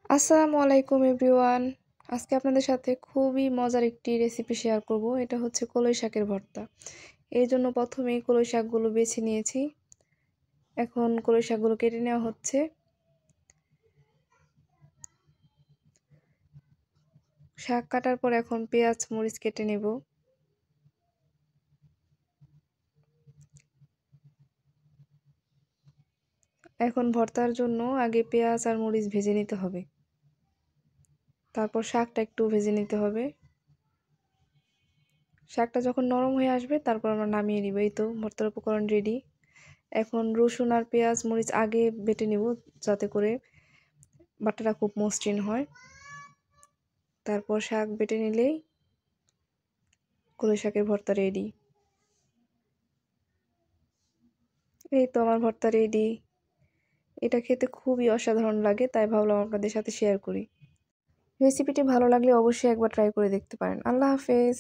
আসসালামু আলাইকুম এভরিওয়ান। আজকে আপনাদের সাথে খুবই মজার একটি রেসিপি শেয়ার করব। এটা হচ্ছে কলই শাকের ভর্তা। এই জন্য প্রথমেই কলই শাকগুলো বেছে নিয়েছি। এখন কলই শাকগুলো কেটে নেওয়া হচ্ছে। শাক কাটার পর এখন পেঁয়াজ মরিচ কেটে নেব। এখন ভর্তার জন্য আগে পেঁয়াজ আর মরিচ ভেজে নিতে হবে, তারপর শাকটা একটু ভেজে নিতে হবে। শাকটা যখন নরম হয়ে আসবে তারপর আমরা নামিয়ে নিব। এই তো ভর্তার উপকরণ রেডি। এখন রসুন আর পেঁয়াজ মরিচ আগে বেটে নেব, যাতে করে বাটাটা খুব মসৃণ হয়। তারপর শাক বেটে নিলেই কলই শাকের ভর্তা রেডি। এই তো আমার ভর্তা রেডি। এটা খেতে খুবই অসাধারণ লাগে, তাই ভাবলাম আপনাদের সাথে শেয়ার করি। রেসিপিটি ভালো লাগলে অবশ্যই একবার ট্রাই করে দেখতে পারেন। আল্লাহ হাফেজ।